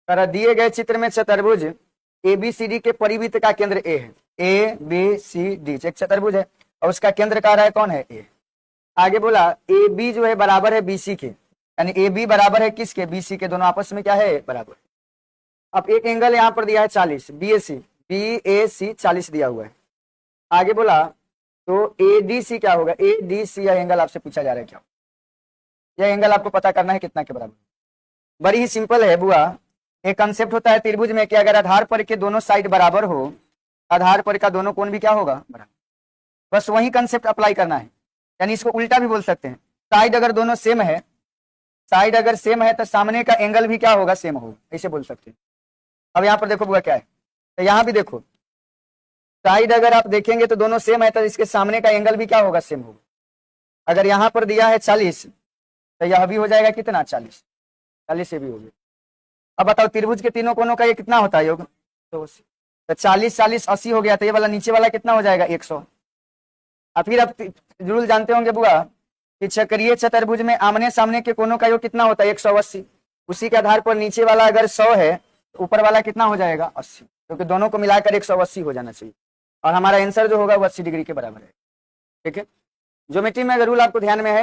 तरह दिए गए चित्र में चतुर्भुज ABCD के परिवृत्त का केंद्र A है। ABCD एक चतुर्भुज है और उसका केंद्र कह रहा है कौन है A। आगे बोला AB जो है बराबर है BC के, यानी AB बराबर है किसके, BC के, दोनों आपस में क्या है बराबर। अब एक एंगल यहाँ पर दिया है 40, BAC 40 दिया हुआ है। आगे बोला तो ADC क्या होगा, ADC यह एंगल आपसे पूछा जा रहा है क्या, यह एंगल आपको पता करना है कितना के बराबर। बड़ी ही सिंपल है बुआ, एक कंसेप्ट होता है त्रिभुज में कि अगर आधार पर के दोनों साइड बराबर हो, आधार पर का दोनों कोण भी क्या होगा बराबर, बस वही कंसेप्ट अप्लाई करना है। यानी इसको उल्टा भी बोल सकते हैं, साइड अगर दोनों सेम है, साइड अगर सेम है तो सामने का एंगल भी क्या होगा सेम होगा, ऐसे बोल सकते हैं। अब यहाँ पर देखो बुआ क्या है, तो यहाँ भी देखो साइड अगर आप देखेंगे तो दोनों सेम है तो इसके सामने का एंगल भी क्या होगा सेम होगा। अगर यहाँ पर दिया है 40 तो यह भी हो जाएगा कितना 40, 40 से भी हो गया। अब बताओ त्रिभुज के तीनों कोनों का ये कितना होता है योग, तो 40 40 80 हो गया, तो ये वाला नीचे वाला कितना हो जाएगा 100। अब फिर आप रूल जानते होंगे बुआ कि चक्रीय चतुर्भुज में आमने सामने के कोनों का योग कितना होता है 180, उसी के आधार पर नीचे वाला अगर 100 है तो ऊपर वाला कितना हो जाएगा 80, क्योंकि दोनों को मिलाकर 180 हो जाना चाहिए और हमारा आंसर जो होगा वो 80 डिग्री के बराबर है। ठीक है, ज्योमेट्री में अगर रूल आपको ध्यान में है